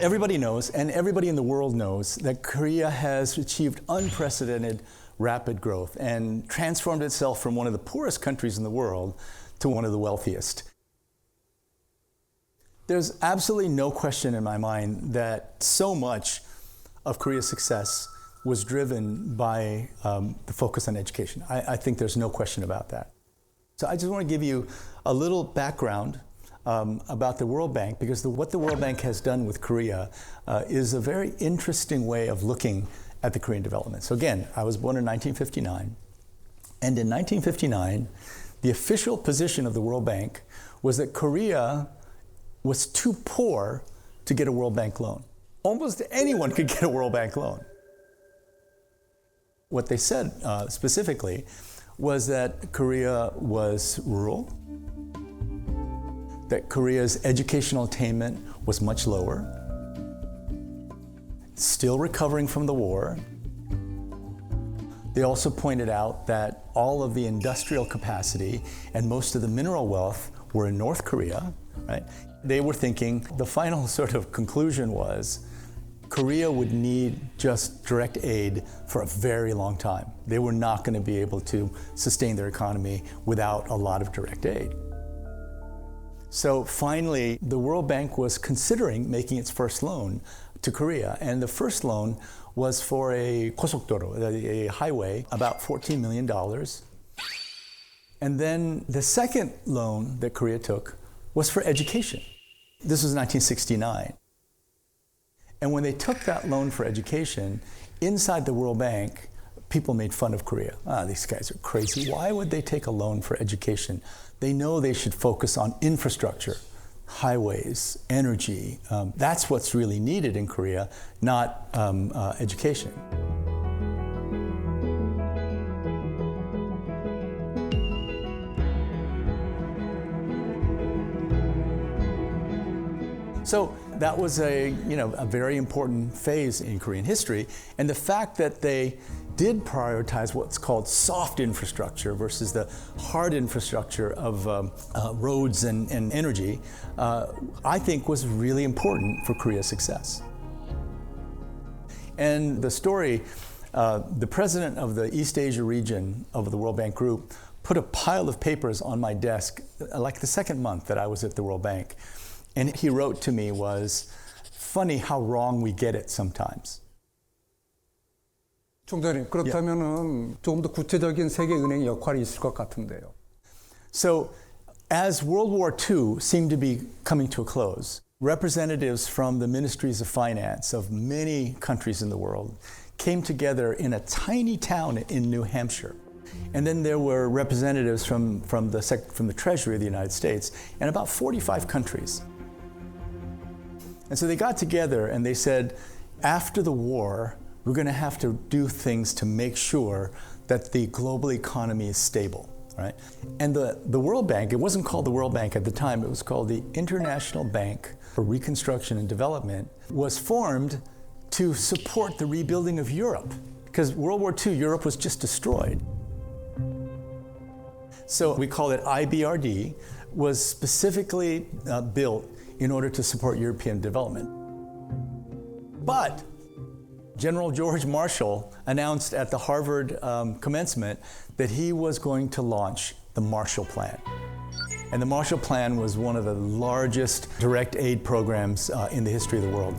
everybody knows, and everybody in the world knows, that Korea has achieved unprecedented rapid growth and transformed itself from one of the poorest countries in the world to one of the wealthiest. There's absolutely no question in my mind that so much of Korea's success was driven by the focus on education. I think there's no question about that. So I just want to give you a little background about the World Bank, because what the World Bank has done with Korea is a very interesting way of looking at the Korean development. So again, I was born in 1959, and in 1959, the official position of the World Bank was that Korea was too poor to get a World Bank loan. Almost anyone could get a World Bank loan. What they said specifically was that Korea was rural, that Korea's educational attainment was much lower, still recovering from the war. They also pointed out that all of the industrial capacity and most of the mineral wealth were in North Korea, right? They were thinking, the final sort of conclusion was, Korea would need just direct aid for a very long time. They were not going to be able to sustain their economy without a lot of direct aid. So finally, the World Bank was considering making its first loan to Korea, and the first loan was for a 고속도로, a highway, about $14 million. And then the second loan that Korea took was for education. This was 1969. And when they took that loan for education, inside the World Bank, people made fun of Korea. These guys are crazy. Why would they take a loan for education? They know they should focus on infrastructure, highways, energy. That's what's really needed in Korea, not education. So that was a very important phase in Korean history, and the fact that they did prioritize what's called soft infrastructure versus the hard infrastructure of roads and energy, I think was really important for Korea's success. And the story, the president of the East Asia region of the World Bank Group put a pile of papers on my desk, like the second month that I was at the World Bank. And he wrote to me was, funny how wrong we get it sometimes. 총장님, 그렇다면은 조금 더 구체적인 세계은행의 역할이 있을 것 같은데요. So, as World War II seemed to be coming to a close, representatives from the ministries of finance of many countries in the world came together in a tiny town in New Hampshire. And then there were representatives from the Treasury of the United States and about 45 countries. And so they got together and they said, after the war, we're going to have to do things to make sure that the global economy is stable, right? And the World Bank, it wasn't called the World Bank at the time, it was called the International Bank for Reconstruction and Development, was formed to support the rebuilding of Europe. Because World War II, Europe was just destroyed. So we call it IBRD, was specifically built in order to support European development. But General George Marshall announced at the Harvard commencement that he was going to launch the Marshall Plan. And the Marshall Plan was one of the largest direct aid programs in the history of the world.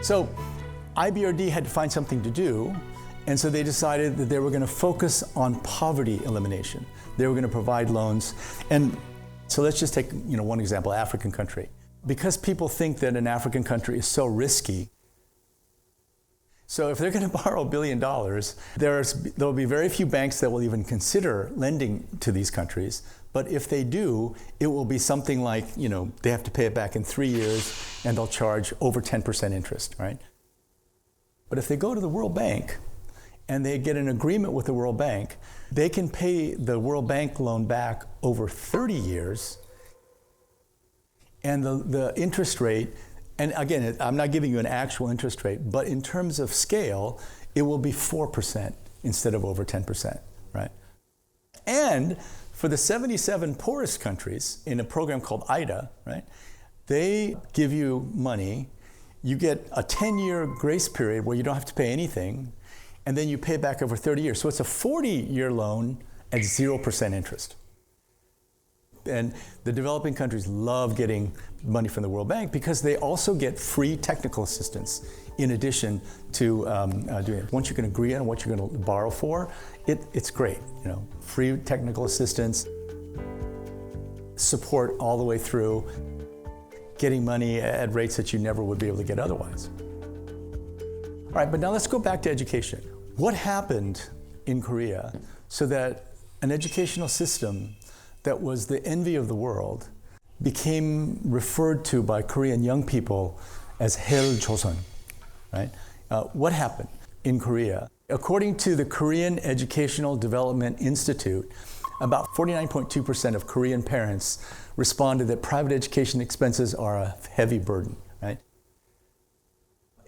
So IBRD had to find something to do, and so they decided that they were going to focus on poverty elimination. They were going to provide loans. And so let's just take one example, African country. Because people think that an African country is so risky, so if they're going to borrow $1 billion, there will be very few banks that will even consider lending to these countries. But if they do, it will be something like, they have to pay it back in 3 years and they'll charge over 10% interest, right? But if they go to the World Bank and they get an agreement with the World Bank, they can pay the World Bank loan back over 30 years, and the interest rate, and again, I'm not giving you an actual interest rate, but in terms of scale, it will be 4% instead of over 10%, right? And for the 77 poorest countries in a program called IDA, right, they give you money, you get a 10-year grace period where you don't have to pay anything, and then you pay back over 30 years. So it's a 40-year loan at 0% interest. And the developing countries love getting money from the World Bank because they also get free technical assistance in addition to doing it. Once you can agree on what you're going to borrow for, it's great. You know, free technical assistance, support all the way through, getting money at rates that you never would be able to get otherwise. All right, but now let's go back to education. What happened in Korea so that an educational system that was the envy of the world became referred to by Korean young people as Hell Joseon, right? What happened in Korea? According to the Korean Educational Development Institute, about 49.2% of Korean parents responded that private education expenses are a heavy burden, right?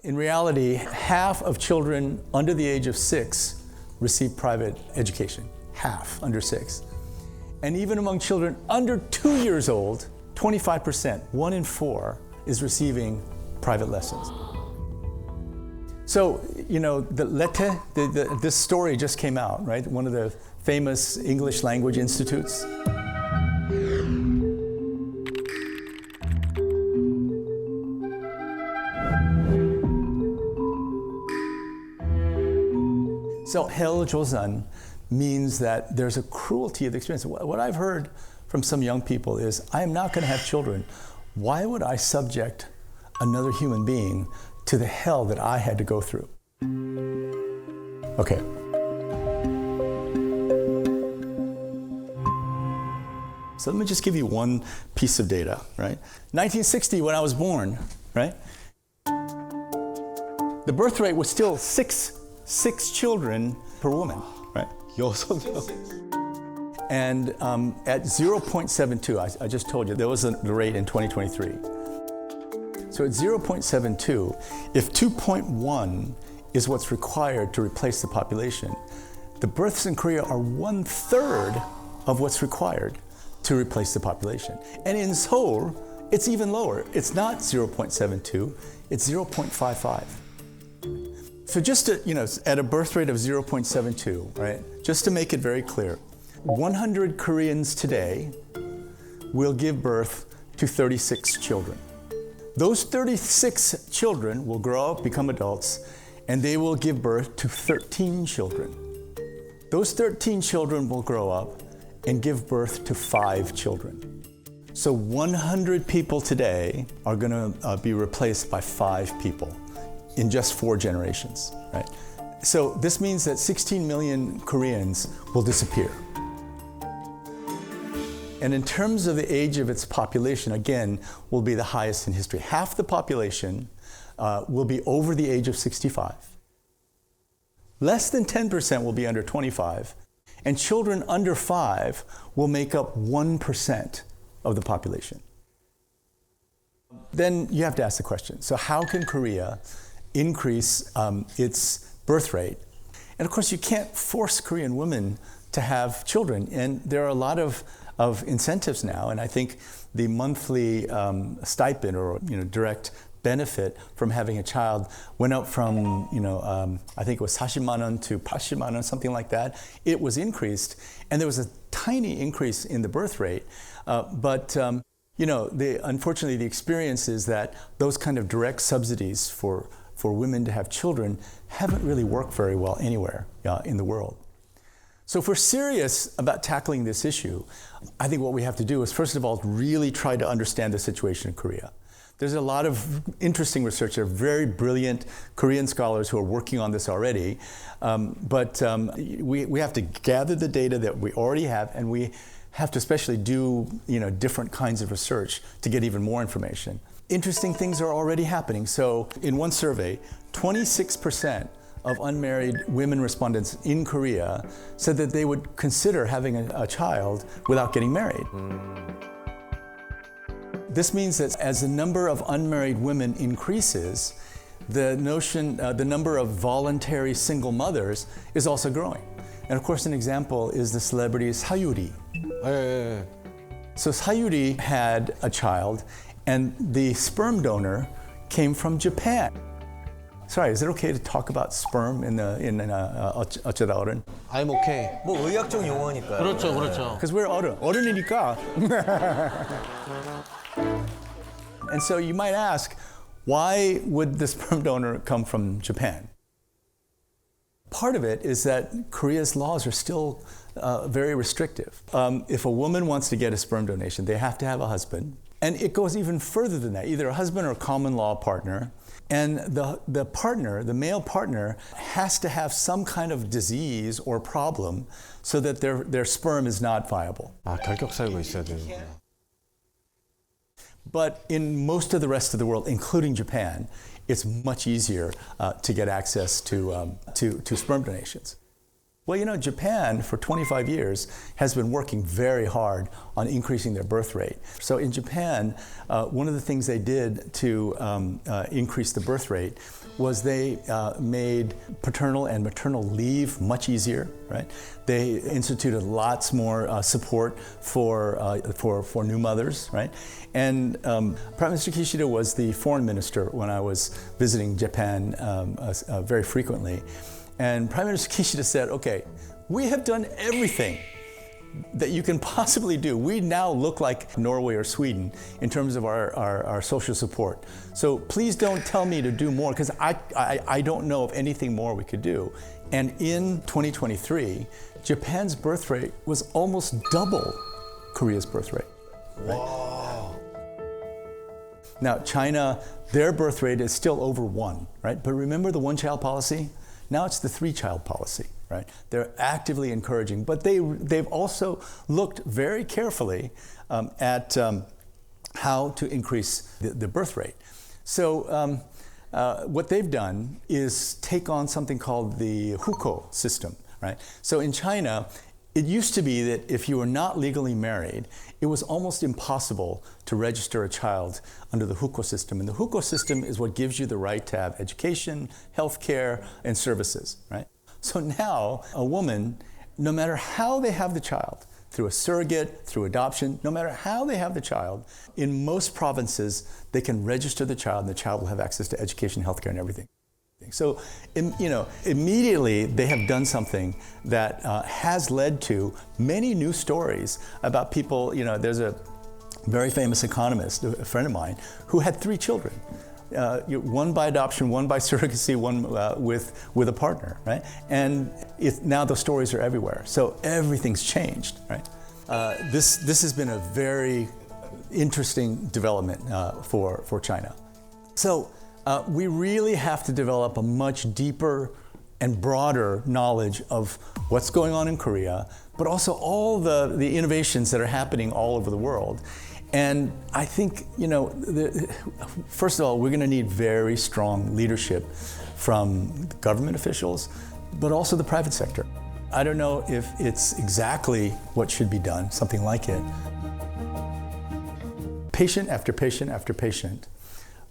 In reality, half of children under the age of 6 receive private education, half under 6. And even among children under 2 years old, 25%, 1 in 4, is receiving private lessons. So, you know, this story just came out, right? One of the famous English language institutes. So, Hell Joseon means that there's a cruelty of the experience. What I've heard from some young people is, I am not going to have children. Why would I subject another human being to the hell that I had to go through? Okay. So let me just give you one piece of data, right? 1960, when I was born, right? The birth rate was still six children per woman, right? And at 0.72, I just told you, there was the rate in 2023. So at 0.72, if 2.1 is what's required to replace the population, the births in Korea are 1/3 of what's required to replace the population. And in Seoul, it's even lower. It's not 0.72, it's 0.55. So just to, you know, at a birth rate of 0.72, right? Just to make it very clear, 100 Koreans today will give birth to 36 children. Those 36 children will grow up, become adults, and they will give birth to 13 children. Those 13 children will grow up and give birth to 5 children. So 100 people today are going to be replaced by 5 people in just 4 generations, right? So this means that 16 million Koreans will disappear. And in terms of the age of its population, again, will be the highest in history. Half the population will be over the age of 65. Less than 10% will be under 25. And children under 5 will make up 1% of the population. Then you have to ask the question, so how can Korea increase its birth rate? And of course, you can't force Korean women to have children. And there are a lot of incentives now. And I think the monthly stipend or, you know, direct benefit from having a child went up from, you know, I think it was 40만 원 to 80만 원, something like that. It was increased, and there was a tiny increase in the birth rate. But you know, unfortunately, the experience is that those kind of direct subsidies for women to have children haven't really worked very well anywhere in the world. So if we're serious about tackling this issue, I think what we have to do is, first of all, really try to understand the situation in Korea. There's a lot of interesting research. There are very brilliant Korean scholars who are working on this already. But we have to gather the data that we already have, and we have to especially do, you know, different kinds of research to get even more information. Interesting things are already happening. So in one survey, 26% of unmarried women respondents in Korea said that they would consider having a child without getting married. This means that as the number of unmarried women increases, the number of voluntary single mothers is also growing. And of course, an example is the celebrity Sayuri. 예, 예. So Sayuri had a child, and the sperm donor came from Japan. Sorry, is it okay to talk about sperm in 어쩌다어른? I'm okay. 뭐 의학적 용어니까요. 그렇죠, 그렇죠. Because we're 어른이니까. And so you might ask, why would the sperm donor come from Japan? Part of it is that Korea's laws are still very restrictive. If a woman wants to get a sperm donation, they have to have a husband. And it goes even further than that, either a husband or a common law partner. And the partner, the male partner, has to have some kind of disease or problem so that their sperm is not viable. 아, 결격 사유가 있어야 되는구나. But in most of the rest of the world, including Japan, it's much easier to get access to sperm donations. Well, you know, Japan for 25 years has been working very hard on increasing their birth rate. So in Japan, one of the things they did to increase the birth rate was they made paternal and maternal leave much easier, right? They instituted lots more support for new mothers, right? And Prime Minister Kishida was the foreign minister when I was visiting Japan very frequently. And Prime Minister Kishida said, okay, we have done everything that you can possibly do. We now look like Norway or Sweden in terms of our social support. So please don't tell me to do more, because I don't know of anything more we could do. And in 2023, Japan's birth rate was almost double Korea's birth rate. Right? Wow. Now, China, their birth rate is still over 1, right? But remember the one-child policy? Now it's the 3-child policy, right? They're actively encouraging, but they've also looked very carefully at how to increase the birth rate. So what they've done is take on something called the hukou system, right? So in China, it used to be that if you were not legally married, it was almost impossible to register a child under the hukou system. And the hukou system is what gives you the right to have education, health care, and services, right? So now a woman, no matter how they have the child, through a surrogate, through adoption, no matter how they have the child, in most provinces, they can register the child and the child will have access to education, health care, and everything. So, you know, immediately they have done something that has led to many new stories about people. You know, there's a very famous economist, a friend of mine, who had 3 children, one by adoption, one by surrogacy, one with a partner, right? And now the stories are everywhere. So everything's changed, right? This has been a very interesting development for China. So. We really have to develop a much deeper and broader knowledge of what's going on in Korea, but also all the innovations that are happening all over the world. And I think, you know, first of all, we're going to need very strong leadership from government officials, but also the private sector. I don't know if it's exactly what should be done, something like it. Patient after patient after patient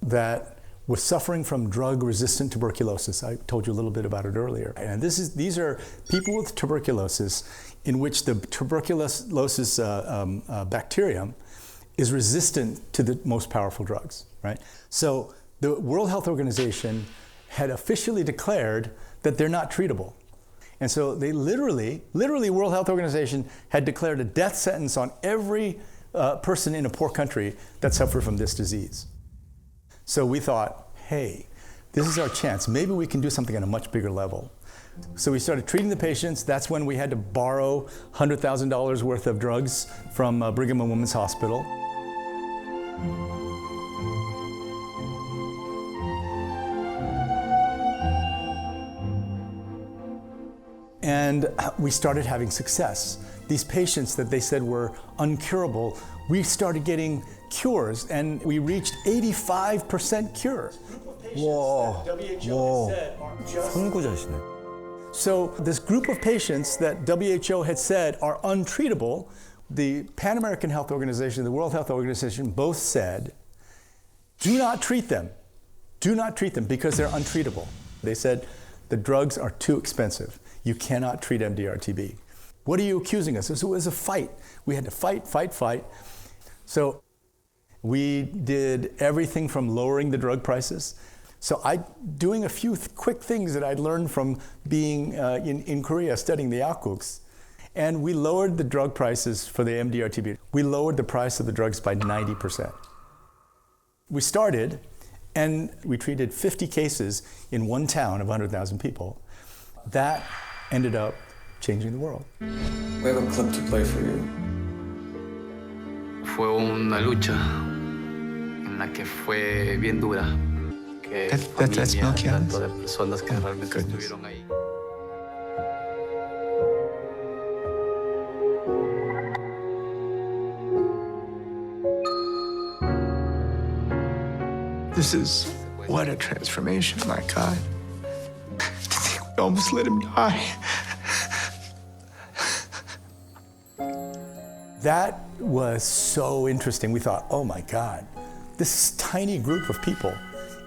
that was suffering from drug-resistant tuberculosis. I told you a little bit about it earlier. And these are people with tuberculosis in which the tuberculosis bacterium is resistant to the most powerful drugs, right? So the World Health Organization had officially declared that they're not treatable. And so they literally, World Health Organization had declared a death sentence on every person in a poor country that suffered from this disease. So we thought, hey, this is our chance. Maybe we can do something on a much bigger level. So we started treating the patients. That's when we had to borrow $100,000 worth of drugs from Brigham and Women's Hospital. And we started having success. These patients that they said were uncurable, we started getting cures, and we reached 85% cure. 와, 선구자시네. So this group of patients that WHO had said are untreatable, the Pan American Health Organization, the World Health Organization both said, do not treat them. Do not treat them because they're untreatable. They said the drugs are too expensive. You cannot treat MDR-TB. What are you accusing us? So it was a fight. We had to fight. So we did everything from lowering the drug prices. So doing a few quick things that I'd learned from being in Korea studying the Yakuks. And we lowered the drug prices for the MDR-TB. We lowered the price of the drugs by 90%. We started, and we treated 50 cases in one town of 100,000 people. That ended up changing the world. We have a clip to play for you. Fue una lucha en la que fue bien dura. Que That's milk, yeah. tanto de personas que realmente estuvieron ahí. This is what a transformation, my God. We almost let him die. That was so interesting. We thought, oh my God, this tiny group of people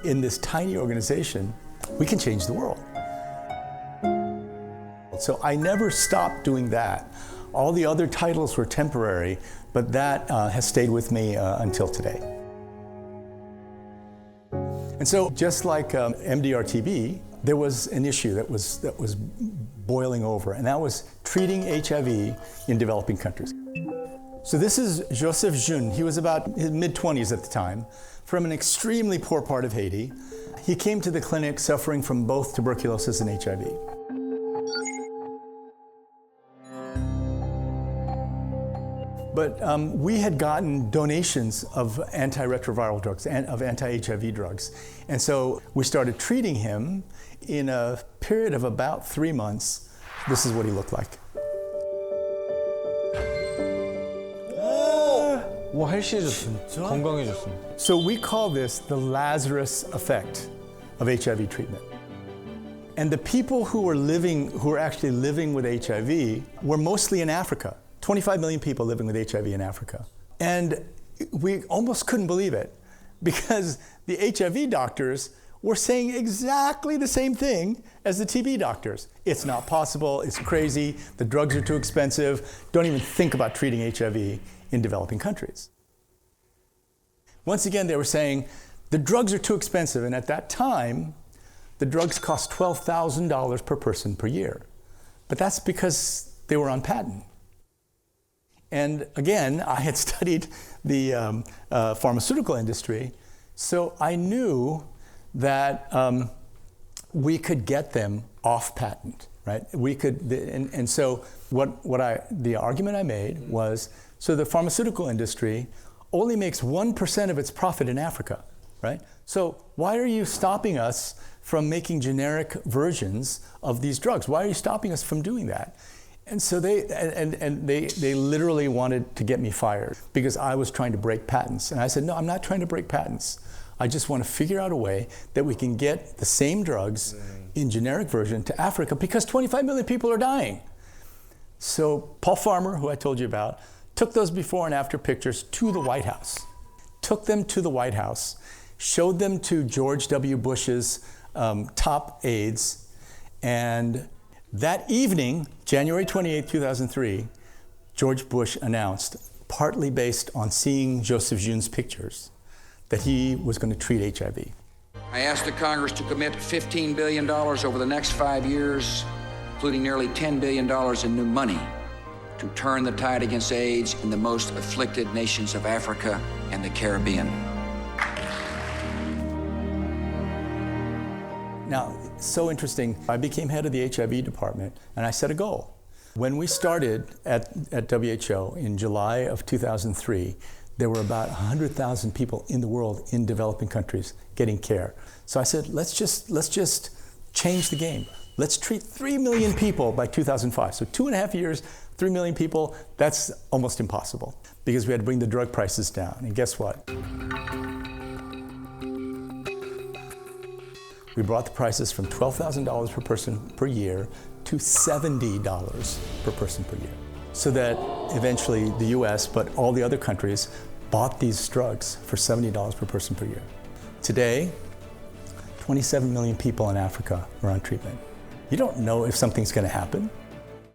in this tiny organization, we can change the world. So I never stopped doing that. All the other titles were temporary, but that has stayed with me until today. And so just like MDR-TB, there was an issue that was boiling over, and that was treating HIV in developing countries. So this is Joseph Jun. He was about his mid-20s at the time, from an extremely poor part of Haiti. He came to the clinic suffering from both tuberculosis and HIV. But we had gotten donations of antiretroviral drugs, of anti-HIV drugs. And so we started treating him. In a period of about 3 months, this is what he looked like. 와, 헬시해졌어. 건강해졌습니다. So we call this the Lazarus effect of HIV treatment. And the people who were actually living with HIV were mostly in Africa. 25 million people living with HIV in Africa. And we almost couldn't believe it because the HIV doctors were saying exactly the same thing as the TB doctors. It's not possible, it's crazy, the drugs are too expensive, don't even think about treating HIV in developing countries. Once again, they were saying the drugs are too expensive, and at that time, the drugs cost $12,000 per person per year. But that's because they were on patent. And again, I had studied the pharmaceutical industry, so I knew that we could get them off patent, right? We could, and so the argument I made was, so the pharmaceutical industry only makes 1% of its profit in Africa, right? So why are you stopping us from making generic versions of these drugs? Why are you stopping us from doing that? And so they literally wanted to get me fired because I was trying to break patents. And I said, no, I'm not trying to break patents. I just want to figure out a way that we can get the same drugs in generic version to Africa because 25 million people are dying. So Paul Farmer, who I told you about, took those before and after pictures to the White House. Took them to the White House, showed them to George W. Bush's top aides, and that evening, January 28, 2003, George Bush announced, partly based on seeing Joseph Jun's pictures, that he was going to treat HIV. I asked the Congress to commit $15 billion over the next 5 years, including nearly $10 billion in new money, to turn the tide against AIDS in the most afflicted nations of Africa and the Caribbean. Now, so interesting, I became head of the HIV department and I set a goal. When we started at WHO in July of 2003, there were about 100,000 people in the world in developing countries getting care. So I said, let's just change the game. Let's treat 3 million people by 2005. So 2.5 years, 3 million people, that's almost impossible because we had to bring the drug prices down. And guess what? We brought the prices from $12,000 per person per year to $70 per person per year. So that eventually the US, but all the other countries, bought these drugs for $70 per person per year. Today, 27 million people in Africa are on treatment. You don't know if something's going to happen.